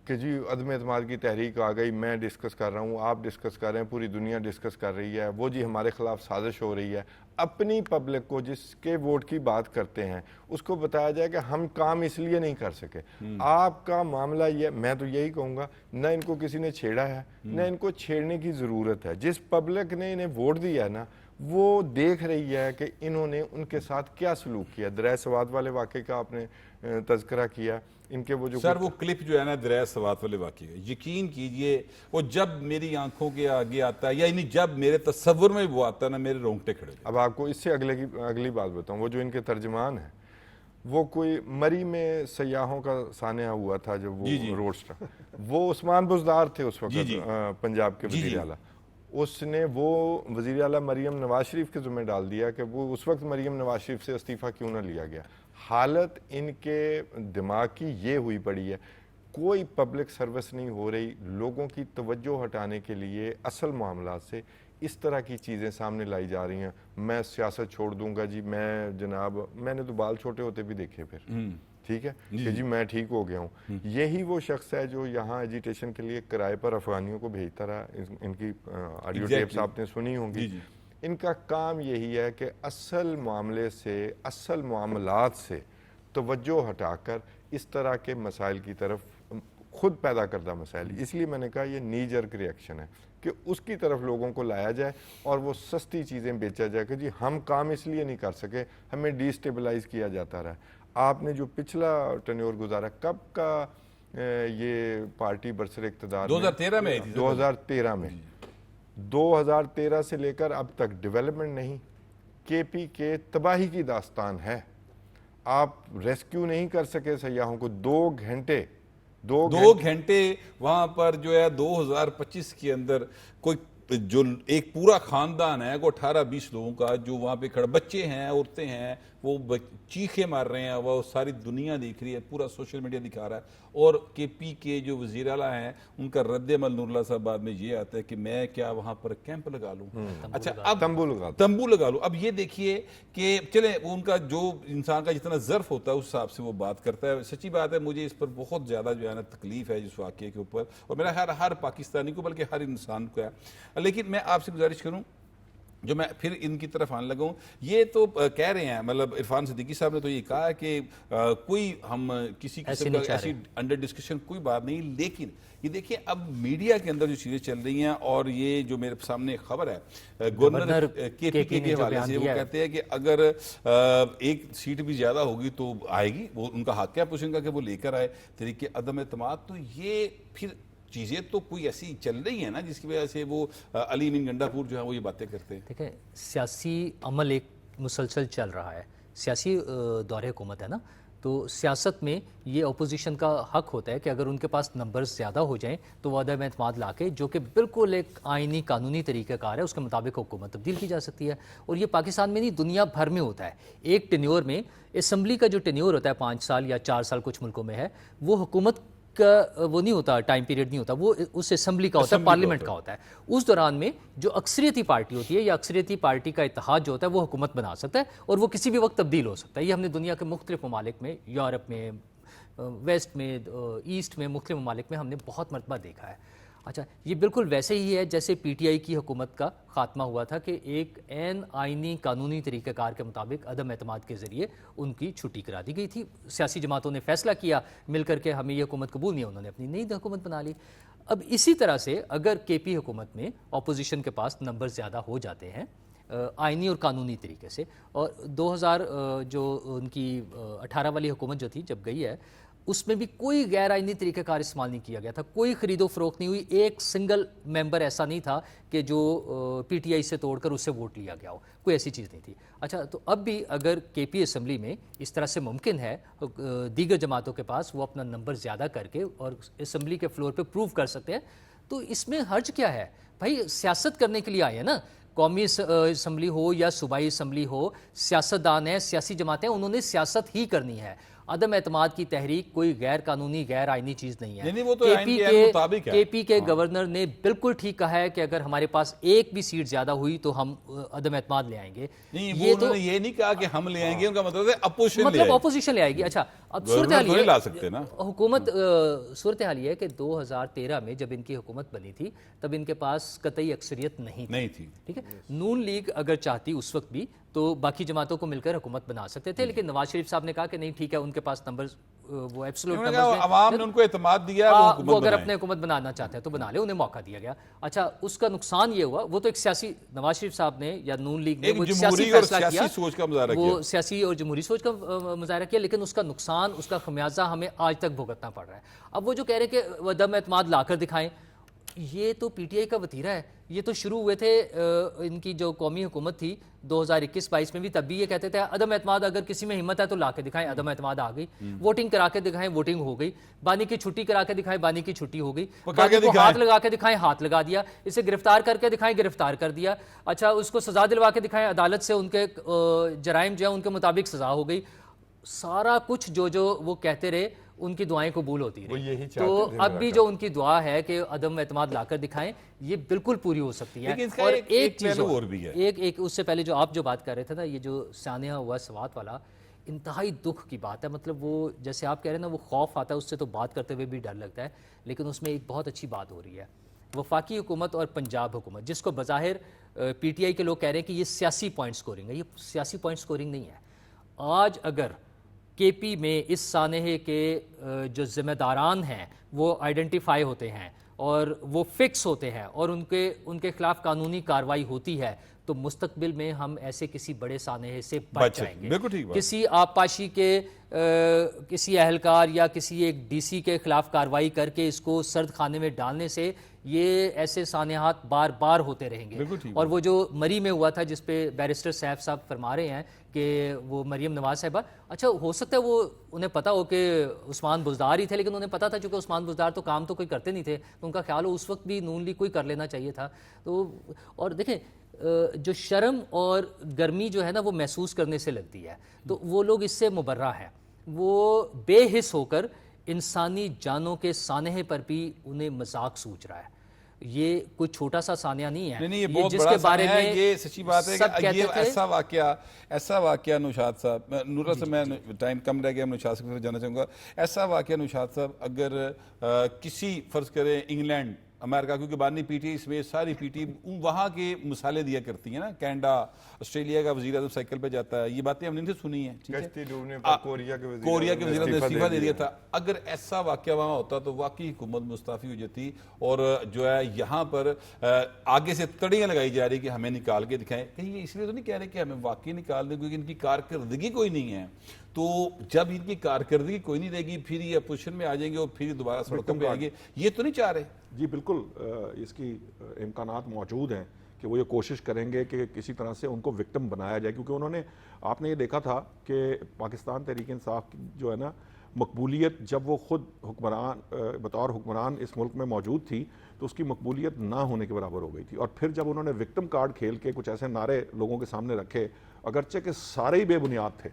کہ جی عدم اعتماد کی تحریک آ گئی, میں ڈسکس کر رہا ہوں, آپ ڈسکس کر رہے ہیں, پوری دنیا ڈسکس کر رہی ہے, وہ جی ہمارے خلاف سازش ہو رہی ہے. اپنی پبلک کو جس کے ووٹ کی بات کرتے ہیں اس کو بتایا جائے کہ ہم کام اس لیے نہیں کر سکے. آپ کا معاملہ یہ, میں تو یہی کہوں گا, نہ ان کو کسی نے چھیڑا ہے نہ ان کو چھیڑنے کی ضرورت ہے. جس پبلک نے انہیں ووٹ دیا ہے نا, وہ دیکھ رہی ہے کہ انہوں نے ان کے ساتھ کیا سلوک کیا. دریا سوات والے واقعے کا آپ نے تذکرہ کیا, ان کے وہ جو سر وہ کلپ جو ہے نا دریا سوات والے واقعے کا, یقین کیجئے وہ جب میری آنکھوں کے آگے آتا ہے, یعنی جب میرے تصور میں وہ آتا ہے نا, میرے رونگٹے کھڑے. اب آپ کو اس سے اگلی بات بتاؤں, وہ جو ان کے ترجمان ہیں وہ کوئی مری میں سیاحوں کا سانحہ ہوا تھا جب وہ روڈسٹر, وہ عثمان بزدار تھے اس وقت پنجاب کے وزیر اعلیٰ. اس نے وہ وزیر اعلیٰ مریم نواز شریف کے ذمہ ڈال دیا کہ وہ اس وقت مریم نواز شریف سے استعفیٰ کیوں نہ لیا گیا. حالت ان کے دماغ کی یہ ہوئی پڑی ہے, کوئی پبلک سروس نہیں ہو رہی. لوگوں کی توجہ ہٹانے کے لیے اصل معاملات سے اس طرح کی چیزیں سامنے لائی جا رہی ہیں. میں سیاست چھوڑ دوں گا جی, میں جناب, میں نے تو بال چھوٹے ہوتے بھی دیکھے پھر, ٹھیک ہے کہ جی میں ٹھیک ہو گیا ہوں. یہی وہ شخص ہے جو یہاں ایجیٹیشن کے لیے کرائے پر افغانیوں کو بھیجتا رہا. ان کی آڈیو ٹیپس آپ نے سنی ہوں گی. ان کا کام یہی ہے کہ اصل معاملے سے, اصل معاملات سے توجہ ہٹا کر اس طرح کے مسائل کی طرف, خود پیدا کردہ مسائل, اس لیے میں نے کہا یہ نی جرک ریئیکشن ہے کہ اس کی طرف لوگوں کو لایا جائے اور وہ سستی چیزیں بیچا جائے کہ جی ہم کام اس لیے نہیں کر سکے, ہمیں ڈی اسٹیبلائز کیا جاتا رہا. آپ نے جو پچھلا ٹینیور گزارا, کب کا یہ پارٹی برسر اقتدار 2013 میں 2013 میں 2013 سے لے کر اب تک ڈیولپمنٹ نہیں. کے پی کے تباہی کی داستان ہے. آپ ریسکیو نہیں کر سکے سیاحوں کو. 2 گھنٹے وہاں پر جو ہے 2025 کے اندر کوئی جو ایک پورا خاندان ہے, وہ 18-20 لوگوں کا جو وہاں پہ کھڑا, بچے ہیں, عورتیں ہیں, وہ چیخے مار رہے ہیں, وہ ساری دنیا دیکھ رہی ہے, پورا سوشل میڈیا دکھا رہا ہے. اور کے پی کے جو وزیر اعلیٰ ہیں ان کا رد عمل نور اللہ صاحب بعد میں یہ آتا ہے کہ میں کیا وہاں پر کیمپ لگا لوں, اچھا اب تمبو لگا لوں. اب یہ دیکھیے کہ چلیں ان کا جو انسان کا جتنا ظرف ہوتا ہے اس حساب سے وہ بات کرتا ہے. سچی بات ہے, مجھے اس پر بہت زیادہ جو ہے نا تکلیف ہے اس واقعے کے اوپر, اور میرا خیال ہر پاکستانی کو بلکہ ہر انسان کو ہے. لیکن میں آپ سے گزارش کروں, جو میں پھر ان کی طرف آنے لگا ہوں, یہ تو کہہ رہے ہیں, مطلب عرفان صدیقی صاحب نے تو یہ کہا کہ کوئی ہم کسی قسم کا ایسی انڈر ڈسکشن کوئی بات نہیں. لیکن یہ دیکھیں اب میڈیا کے اندر جو چیزیں چل رہی ہیں, اور یہ جو میرے سامنے خبر ہے گورنر کے پی کے حوالے سے, وہ کہتے ہیں کہ اگر ایک سیٹ بھی زیادہ ہوگی تو آئے گی, وہ ان کا حق ہے پوچھیں گا کہ وہ لے کر آئے. طریقے عدم اعتماد, تو یہ پھر چیزیں تو کوئی ایسی چل رہی ہیں نا جس کی وجہ سے وہ علی امین گنڈا پور جو ہے وہ یہ باتیں کرتے ہیں. دیکھیں سیاسی عمل ایک مسلسل چل رہا ہے, سیاسی دور حکومت ہے نا, تو سیاست میں یہ اپوزیشن کا حق ہوتا ہے کہ اگر ان کے پاس نمبرز زیادہ ہو جائیں تو وہ عدم اعتماد لا کے, جو کہ بالکل ایک آئینی قانونی طریقہ کار ہے, اس کے مطابق حکومت تبدیل کی جا سکتی ہے. اور یہ پاکستان میں نہیں دنیا بھر میں ہوتا ہے. ایک ٹینیور میں اسمبلی کا جو ٹینیور ہوتا ہے 5 سال یا 4 سال کچھ ملکوں میں ہے, وہ حکومت کا وہ نہیں ہوتا, ٹائم پیریڈ نہیں ہوتا, وہ اس اسمبلی کا ہوتا ہے, پارلیمنٹ کا ہوتا ہے. اس دوران میں جو اکثریتی پارٹی ہوتی ہے یا اکثریتی پارٹی کا اتحاد جو ہوتا ہے وہ حکومت بنا سکتا ہے, اور وہ کسی بھی وقت تبدیل ہو سکتا ہے. یہ ہم نے دنیا کے مختلف ممالک میں, یورپ میں, ویسٹ میں, ایسٹ میں, مختلف ممالک میں ہم نے بہت مرتبہ دیکھا ہے. اچھا, یہ بالکل ویسے ہی ہے جیسے پی ٹی آئی کی حکومت کا خاتمہ ہوا تھا کہ ایک عین آئینی قانونی طریقہ کار کے مطابق عدم اعتماد کے ذریعے ان کی چھٹی کرا دی گئی تھی. سیاسی جماعتوں نے فیصلہ کیا مل کر کے ہمیں یہ حکومت قبول نہیں ہے, انہوں نے اپنی نئی حکومت بنا لی. اب اسی طرح سے اگر کے پی حکومت میں اپوزیشن کے پاس نمبر زیادہ ہو جاتے ہیں آئینی اور قانونی طریقے سے, اور 2000 جو ان کی 18 والی حکومت جو تھی جب گئی ہے, اس میں بھی کوئی غیر آئینی طریقہ کار استعمال نہیں کیا گیا تھا, کوئی خرید و فروخت نہیں ہوئی, ایک سنگل ممبر ایسا نہیں تھا کہ جو پی ٹی آئی سے توڑ کر اس سے ووٹ لیا گیا ہو, کوئی ایسی چیز نہیں تھی. اچھا, تو اب بھی اگر کے پی اسمبلی میں اس طرح سے ممکن ہے دیگر جماعتوں کے پاس وہ اپنا نمبر زیادہ کر کے اور اسمبلی کے فلور پہ پروو کر سکتے ہیں, تو اس میں حرج کیا ہے بھائی؟ سیاست کرنے کے لیے آئے ہیں نا, قومی اسمبلی ہو یا صوبائی اسمبلی ہو, سیاستدان ہیں, سیاسی جماعتیں, انہوں نے سیاست ہی کرنی ہے. عدم اعتماد کی تحریک کوئی غیر قانونی غیر آئینی چیز نہیں ہے. نہیں وہ تو آئین کے مطابق ہے. کے پی کے گورنر نے بالکل ٹھیک کہا ہے کہ اگر ہمارے پاس ایک بھی سیٹ زیادہ ہوئی تو ہم عدم اعتماد لے آئیں گے. نہیں وہ انہوں نے یہ نہیں کہا کہ ہم لے آئیں گے, ان کا مطلب ہے اپوزیشن لے آئے گی. اچھا اب صورتحال یہ لا سکتے نا حکومت, صورتحال یہ ہے کہ 2013 میں جب ان کی حکومت بنی تھی تب ان کے پاس قطعی اکثریت نہیں تھی. ٹھیک ہے, نون لیگ اگر چاہتی اس وقت بھی تو باقی جماعتوں کو مل کر حکومت بنا سکتے تھے, لیکن نواز شریف صاحب نے کہا کہ نہیں ٹھیک ہے, ان کے پاس نمبر وہ ایبسولوٹ نمبر ہیں, عوام نے ان کو اعتماد دیا, وہ اگر اپنے حکومت بنانا چاہتے ہیں تو بنا لے, انہیں موقع دیا گیا. اچھا اس کا نقصان یہ ہوا, وہ تو ایک سیاسی, نواز شریف صاحب نے یا نون لیگ نے وہ سیاسی فیصلہ کیا, وہ سیاسی اور جمہوری سوچ کا مظاہرہ کیا, لیکن اس کا نقصان, اس کا خمیازہ ہمیں آج تک بھگتنا پڑ رہا ہے. اب وہ جو کہہ رہے کہ عدم اعتماد لا کر دکھائیں, یہ تو پی ٹی آئی کا وتیرہ ہے. یہ تو شروع ہوئے تھے ان کی جو قومی حکومت تھی 2021-22 میں بھی, تب بھی یہ کہتے تھے عدم اعتماد اگر کسی میں ہمت ہے تو لا کے دکھائیں, عدم اعتماد آ گئی. ووٹنگ کرا کے دکھائیں, ووٹنگ ہو گئی. بانی کی چھٹی کرا کے دکھائیں, بانی کی چھٹی ہو گئی. بانی کو ہاتھ لگا کے دکھائیں, ہاتھ لگا دیا. اسے گرفتار کر کے دکھائیں, گرفتار کر دیا. اچھا اس کو سزا دلوا کے دکھائیں, عدالت سے ان کے جرائم جو ہیں ان کے مطابق سزا ہو گئی. سارا کچھ جو وہ کہتے رہے ان کی دعائیں قبول ہوتی رہی. تو اب بھی جو ان کی دعا ہے کہ عدم اعتماد لا کر دکھائیں, یہ بالکل پوری ہو سکتی ہے. اور ایک چیز اور بھی ہے, ایک اس سے پہلے جو آپ جو بات کر رہے تھے نا, یہ جو سانحہ ہوا سوات والا, انتہائی دکھ کی بات ہے. مطلب وہ جیسے آپ کہہ رہے ہیں نا, وہ خوف آتا ہے اس سے, تو بات کرتے ہوئے بھی ڈر لگتا ہے, لیکن اس میں ایک بہت اچھی بات ہو رہی ہے. وفاقی حکومت اور پنجاب حکومت, جس کو بظاہر پی ٹی آئی کے لوگ کہہ رہے ہیں کہ یہ سیاسی پوائنٹ سکورنگ ہے, یہ سیاسی پوائنٹ سکورنگ نہیں ہے. آج اگر کے پی میں اس سانحے کے جو ذمہ داران ہیں وہ آئیڈینٹیفائی ہوتے ہیں اور وہ فکس ہوتے ہیں اور ان کے خلاف قانونی کارروائی ہوتی ہے, تو مستقبل میں ہم ایسے کسی بڑے سانحے سے بچ جائیں گے. کسی آبپاشی کے کسی اہلکار یا کسی ایک ڈی سی کے خلاف کارروائی کر کے اس کو سرد خانے میں ڈالنے سے یہ ایسے سانحات بار بار ہوتے رہیں گے. اور وہ جو مری میں ہوا تھا, جس پہ بیرسٹر سیف صاحب فرما رہے ہیں کہ وہ مریم نواز صاحبہ, اچھا ہو سکتا ہے وہ انہیں پتا ہو کہ عثمان بزدار ہی تھے, لیکن انہیں پتا تھا چونکہ عثمان بزدار تو کام تو کوئی کرتے نہیں تھے, تو ان کا خیال ہو اس وقت بھی نون لیگ کوئی کر لینا چاہیے تھا. تو اور دیکھیں جو شرم اور گرمی جو ہے نا وہ محسوس کرنے سے لگتی ہے, تو وہ لوگ اس سے مبرہ ہیں. وہ بے حس ہو کر انسانی جانوں کے سانحے پر بھی انہیں مذاق سوچ رہا ہے. یہ کوئی چھوٹا سا سانحہ نہیں ہے, یہ بہت جس کے بارے میں یہ سچی بات ہے کہ یہ ایسا واقعہ نوشاد صاحب, نورہ سے میں ٹائم کم رہ گیا, نوشاد سے جانا چاہوں گا, ایسا واقعہ نوشاد صاحب اگر کسی فرض کریں انگلینڈ, امریکہ, کیونکہ بانی پی ٹی اس میں ساری پی ٹی وہاں کے مثالیں دیا کرتی ہیں نا, کینیڈا, آسٹریلیا کا وزیر اعظم سائیکل پہ جاتا ہے, یہ باتیں ہم نے سنی ہیں. کوریا کے وزیر اعظم نے استعفیٰ دے دیا تھا. اگر ایسا واقعہ وہاں ہوتا تو واقعی حکومت مستعفی ہو جاتی, اور جو ہے یہاں پر آگے سے تڑیاں لگائی جا رہی کہ ہمیں نکال کے دکھائیں. کہیں یہ اس لیے تو نہیں کہہ رہے کہ ہمیں واقعی نکال دیں کیونکہ ان کی کارکردگی کوئی نہیں ہے, تو جب ان کی کارکردگی کوئی نہیں رہے گی پھر یہ اپوزیشن میں آ جائیں گے اور پھر دوبارہ سڑکوں پہ آئیں گے, یہ تو نہیں چاہ رہے. جی بالکل, اس کی امکانات موجود ہیں کہ وہ یہ کوشش کریں گے کہ کسی طرح سے ان کو وکٹم بنایا جائے, کیونکہ انہوں نے, آپ نے یہ دیکھا تھا کہ پاکستان تحریک انصاف جو ہے نا, مقبولیت جب وہ خود حکمران بطور حکمران اس ملک میں موجود تھی تو اس کی مقبولیت نہ ہونے کے برابر ہو گئی تھی. اور پھر جب انہوں نے وکٹم کارڈ کھیل کے کچھ ایسے نعرے لوگوں کے سامنے رکھے, اگرچہ کہ سارے ہی بے بنیاد تھے,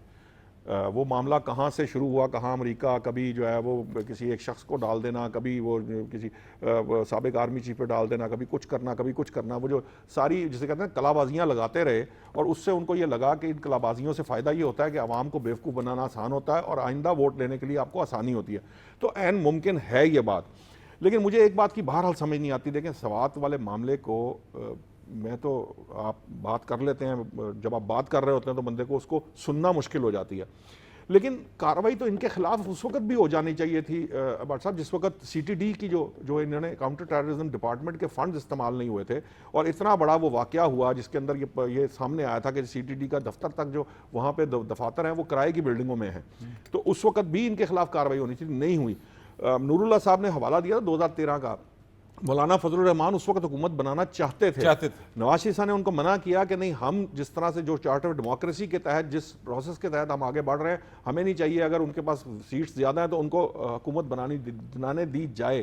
وہ معاملہ کہاں سے شروع ہوا, کہاں امریکہ, کبھی جو ہے وہ کسی ایک شخص کو ڈال دینا, کبھی وہ کسی سابق آرمی چیف پہ ڈال دینا, کبھی کچھ کرنا, کبھی کچھ کرنا, وہ جو ساری جسے کہتے ہیں کلا بازیاں لگاتے رہے, اور اس سے ان کو یہ لگا کہ ان کلا بازیوں سے فائدہ یہ ہوتا ہے کہ عوام کو بیوقوف بنانا آسان ہوتا ہے اور آئندہ ووٹ لینے کے لیے آپ کو آسانی ہوتی ہے. تو عین ممکن ہے یہ بات, لیکن مجھے ایک بات کی بہرحال سمجھ نہیں آتی. دیکھیں سوات والے معاملے کو میں تو, آپ بات کر لیتے ہیں, جب آپ بات کر رہے ہوتے ہیں تو بندے کو اس کو سننا مشکل ہو جاتی ہے, لیکن کارروائی تو ان کے خلاف اس وقت بھی ہو جانی چاہیے تھی بٹ صاحب, جس وقت سی ٹی ڈی کی جو انہوں نے کاؤنٹر ٹیررزم ڈپارٹمنٹ کے فنڈز استعمال نہیں ہوئے تھے, اور اتنا بڑا وہ واقعہ ہوا جس کے اندر یہ سامنے آیا تھا کہ سی ٹی ڈی کا دفتر تک جو وہاں پہ دفاتر ہیں وہ کرائے کی بلڈنگوں میں ہیں, تو اس وقت بھی ان کے خلاف کارروائی ہونی چاہیے, نہیں ہوئی. نور اللہ صاحب نے حوالہ دیا 2013 کا, مولانا فضل الرحمان اس وقت حکومت بنانا چاہتے تھے. نواز شریف صاحب نے ان کو منع کیا کہ نہیں, ہم جس طرح سے جو چارٹر ڈیموکریسی کے تحت, جس پروسیس کے تحت ہم آگے بڑھ رہے ہیں, ہمیں نہیں چاہیے, اگر ان کے پاس سیٹس زیادہ ہیں تو ان کو حکومت بنانے دی جائے.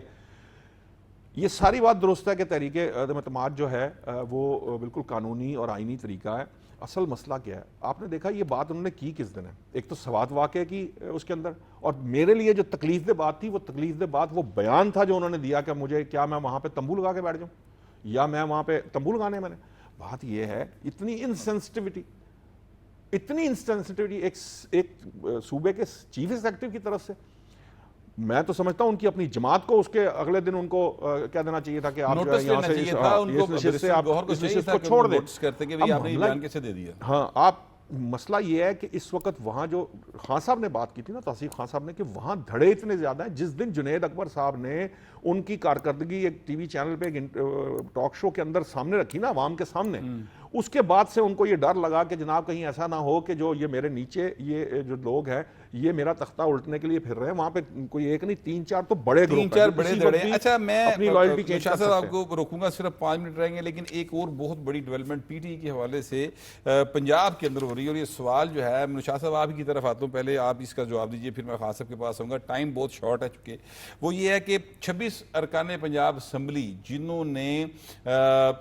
یہ ساری بات درست ہے کہ تحریک عدم اعتماد جو ہے وہ بالکل قانونی اور آئینی طریقہ ہے. اصل مسئلہ کیا ہے؟ آپ نے دیکھا یہ بات انہوں نے کی کس دن ہے. ایک تو سوات واقعہ کی اس کے اندر, اور میرے لیے جو تکلیف دہ بات تھی وہ تکلیف دہ بات وہ بیان تھا جو انہوں نے دیا کہ مجھے کیا میں وہاں پہ تمبو لگا کے بیٹھ جاؤں یا میں وہاں پہ تمبو لگانے. میں نے بات یہ ہے اتنی انسینسٹیوٹی ایک صوبے کے چیف ایگزیکٹو کی طرف سے. میں تو سمجھتا ہوں ان کی اپنی جماعت کو اس کے اگلے دن ان کو کہہ دینا چاہیے تھا کہ آپ جو ہے یہاں سے اس نشست کو چھوڑ دیں. ہاں, آپ مسئلہ یہ ہے کہ اس وقت وہاں جو خان صاحب نے بات کی تھی نا, توصیف خان صاحب نے, کہ وہاں دھڑے اتنے زیادہ ہیں. جس دن جنید اکبر صاحب نے ان کی کارکردگی ایک ٹی وی چینل پہ ٹاک شو کے اندر سامنے رکھی نا, عوام کے سامنے, اس کے بعد سے ان کو یہ ڈر لگا کہ جناب کہیں ایسا نہ ہو کہ جو یہ میرے نیچے یہ جو لوگ ہیں یہ میرا تختہ الٹنے کے لیے پھر رہے ہیں. وہاں پہ کوئی ایک نہیں 3-4 تو بڑے گروپ ہیں. اچھا, میں شاہ صاحب آپ کو روکوں گا, صرف 5 منٹ رہیں گے, لیکن ایک اور بہت بڑی ڈیولپمنٹ پی ٹی کے حوالے سے پنجاب کے اندر ہو رہی ہے, اور یہ سوال جو ہے شاہ صاحب آپ کی طرف آتا ہوں, پہلے آپ اس کا جواب دیجئے پھر میں خان صاحب کے پاس آؤں گا, ٹائم بہت شارٹ ہے چونکہ. وہ یہ ہے کہ 26 ارکان پنجاب اسمبلی جنہوں نے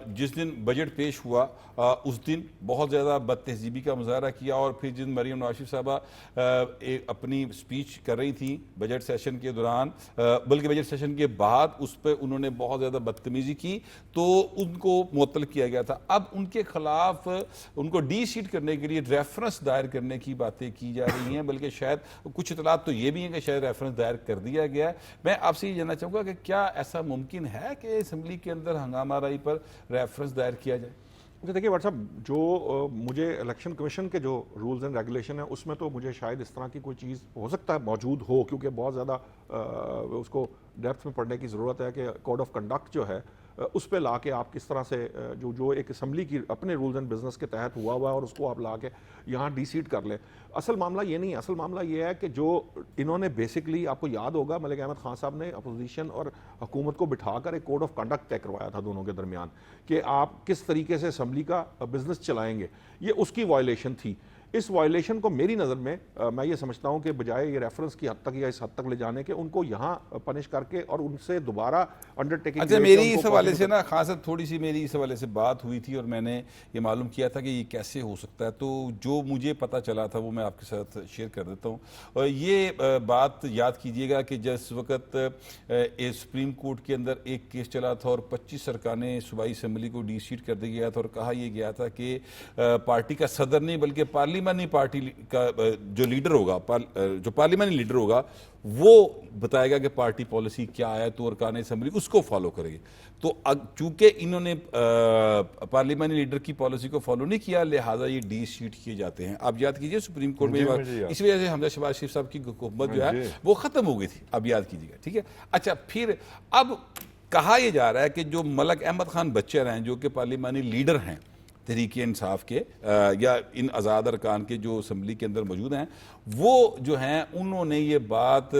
جس دن بجٹ پیش ہوا اس دن بہت زیادہ بد تہذیبی کا مظاہرہ کیا, اور پھر جن مریم نواز شریف صاحبہ اپنی اسپیچ کر رہی تھیں بجٹ سیشن کے دوران, بلکہ بجٹ سیشن کے بعد, اس پہ انہوں نے بہت زیادہ بدتمیزی کی تو ان کو معطل کیا گیا تھا. اب ان کے خلاف ان کو ڈی سیٹ کرنے کے لیے ریفرنس دائر کرنے کی باتیں کی جا رہی ہیں, بلکہ شاید کچھ اطلاعات تو یہ بھی ہیں کہ شاید ریفرنس دائر کر دیا گیا ہے. میں آپ سے یہ جاننا چاہوں گا کہ کیا ایسا ممکن ہے کہ اسمبلی کے اندر ہنگامہ آرائی پر ریفرنس دائر کیا جائے؟ دیکھیے بٹ صاحب, جو مجھے الیکشن کمیشن کے جو رولز اینڈ ریگولیشن ہے اس میں تو مجھے شاید اس طرح کی کوئی چیز ہو سکتا ہے موجود ہو, کیونکہ بہت زیادہ اس کو ڈیپتھ میں پڑھنے کی ضرورت ہے کہ کوڈ آف کنڈکٹ جو ہے اس پہ لا کے آپ کس طرح سے جو ایک اسمبلی کی اپنے رولز اینڈ بزنس کے تحت ہوا ہے اور اس کو آپ لا کے یہاں ڈی سیٹ کر لیں. اصل معاملہ یہ نہیں ہے. اصل معاملہ یہ ہے کہ جو انہوں نے بیسکلی, آپ کو یاد ہوگا ملک احمد خان صاحب نے اپوزیشن اور حکومت کو بٹھا کر ایک کوڈ آف کنڈکٹ طے کروایا تھا دونوں کے درمیان کہ آپ کس طریقے سے اسمبلی کا بزنس چلائیں گے. یہ اس کی وائلیشن تھی. اس وائلیشن کو میری نظر میں میں یہ سمجھتا ہوں کہ بجائے یہ ریفرنس کی حد تک یا اس حد تک لے جانے کے, ان کو یہاں پنش کر کے اور ان سے دوبارہ انڈرٹیکنگ. اچھا, میری اس حوالے سے نا خاص تھوڑی سی میری اس حوالے سے بات ہوئی تھی اور میں نے یہ معلوم کیا تھا کہ یہ کیسے ہو سکتا ہے, تو جو مجھے پتہ چلا تھا وہ میں آپ کے ساتھ شیئر کر دیتا ہوں. اور یہ بات یاد کیجئے گا کہ جس وقت سپریم کورٹ کے اندر ایک کیس چلا تھا اور 25 ارکان صوبائی اسمبلی کو ڈی سیٹ کر دیا گیا تھا, اور کہا یہ گیا تھا کہ پارٹی کا صدر نہیں بلکہ پارلیمانی پارٹی کا جو لیڈر ہوگا, جو پارلیمانی لیڈر ہوگا, وہ بتائے گا کہ پارٹی پالیسی کیا ہے, تو ارکان اسمبلی اس کو فالو کرے گی. تو چونکہ انہوں نے پارلیمانی لیڈر کی پالیسی کو فالو نہیں کیا, لہٰذا یہ ڈی سیٹ کیے جاتے ہیں. آپ یاد کیجئے سپریم کورٹ میں اس وجہ سے حمزہ شہباز شریف صاحب کی حکومت جو ہے وہ ختم ہو گئی تھی, اب یاد کیجئے گا, ٹھیک ہے. اچھا, پھر اب کہا یہ جا رہا ہے کہ جو ملک احمد خان بچر ہیں جو کہ پارلیمانی لیڈر ہیں تحریک انصاف کے یا ان آزاد ارکان کے جو اسمبلی کے اندر موجود ہیں, وہ جو ہیں انہوں نے یہ بات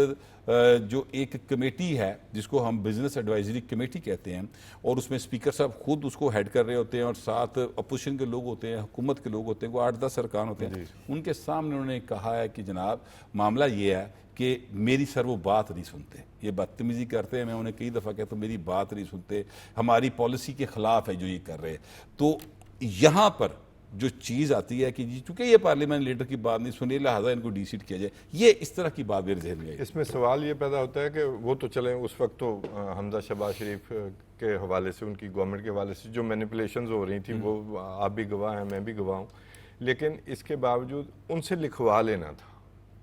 جو ایک کمیٹی ہے جس کو ہم بزنس ایڈوائزری کمیٹی کہتے ہیں, اور اس میں اسپیکر صاحب خود اس کو ہیڈ کر رہے ہوتے ہیں اور ساتھ اپوزیشن کے لوگ ہوتے ہیں, حکومت کے لوگ ہوتے ہیں, وہ 8-10 ارکان ہوتے ہیں, ان کے سامنے انہوں نے کہا ہے کہ جناب معاملہ یہ ہے کہ میری سر وہ بات نہیں سنتے, یہ بدتمیزی کرتے ہیں. میں انہیں کئی دفعہ کہتا ہوں میری بات نہیں سنتے, ہماری پالیسی کے خلاف ہے جو یہ کر رہے. تو یہاں پر جو چیز آتی ہے کہ جی چونکہ یہ پارلیمنٹ لیڈر کی بات نہیں سنی لہٰذا ان کو ڈی سیٹ کیا جائے, یہ اس طرح کی بات میرے ذہن میں آئی. اس میں سوال یہ پیدا ہوتا ہے کہ وہ تو چلیں اس وقت تو حمزہ شہباز شریف کے حوالے سے, ان کی گورنمنٹ کے حوالے سے جو مینیپولیشنز ہو رہی تھیں وہ آپ بھی گواہ ہیں, میں بھی گواہ ہوں, لیکن اس کے باوجود ان سے لکھوا لینا تھا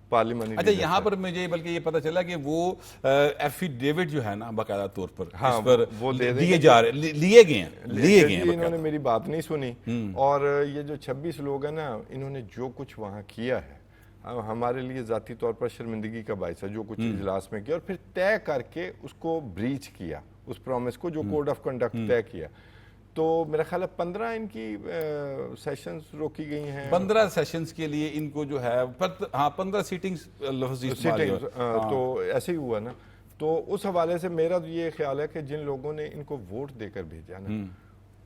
پارلیمانی. اچھا, یہاں پر مجھے بلکہ یہ پتہ چلا کہ وہ ایفیڈیوٹ جو ہے نا باقاعدہ طور پر اس پر لیے جا رہے, لیے گئے ہیں. انہوں نے میری بات نہیں سنی, اور یہ جو 26 لوگ ہیں نا, انہوں نے جو کچھ وہاں کیا ہے ہمارے لیے ذاتی طور پر شرمندگی کا باعث ہے, جو کچھ اجلاس میں کیا اور پھر طے کر کے اس کو بریچ کیا, اس پرومس کو جو کوڈ آف کنڈکٹ طے کیا. تو میرا خیال ہے 15 ان کی سیشنز روکی گئی ہیں. 15 سیشنز کے لیے ان کو جو ہے 15 سیٹنگز تو ایسے ہی ہوا نا. تو اس حوالے سے میرا یہ خیال ہے کہ جن لوگوں نے ان کو ووٹ دے کر بھیجا نا,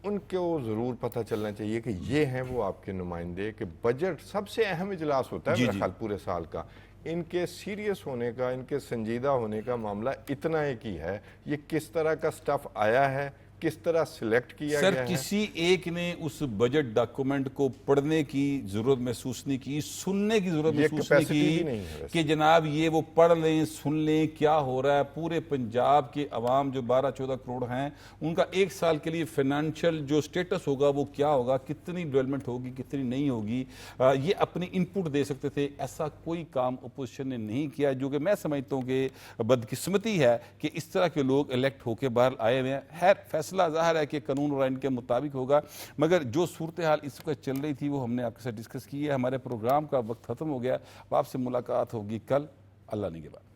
ان کو ضرور پتہ چلنا چاہیے کہ یہ ہیں وہ آپ کے نمائندے، کہ بجٹ سب سے اہم اجلاس ہوتا ہے میرا خیال پورے سال کا، ان کے سیریس ہونے کا، ان کے سنجیدہ ہونے کا معاملہ اتنا ایک ہی ہے، یہ کس طرح کا سٹف آیا ہے، کس طرح سلیکٹ کیا گیا ہے۔ سر کسی ایک نے اس بجٹ ڈاکومنٹ کو پڑھنے کی ضرورت محسوس نہیں کی، سننے کی ضرورت محسوس نہیں کی کہ جناب یہ وہ پڑھ لیں، سن لیں کیا ہو رہا ہے۔ پورے پنجاب کے عوام جو 12-14 کروڑ ہیں، ان کا ایک سال کے لیے فائنینشیل جو سٹیٹس ہوگا وہ کیا ہوگا، کتنی ڈیولپمنٹ ہوگی، کتنی نہیں ہوگی، یہ اپنی انپٹ دے سکتے تھے۔ ایسا کوئی کام اپوزیشن نے نہیں کیا، جو کہ میں سمجھتا ہوں کہ بدقسمتی ہے کہ اس طرح کے لوگ الیکٹ ہو کے باہر آئے ہوئے ہیں۔ خیر فیصلہ ظاہر ہے کہ قانون اور آئین کے مطابق ہوگا، مگر جو صورتحال اس وقت چل رہی تھی وہ ہم نے آپ کے ساتھ ڈسکس کی ہے۔ ہمارے پروگرام کا وقت ختم ہو گیا، آپ سے ملاقات ہوگی کل، اللہ نگہبان۔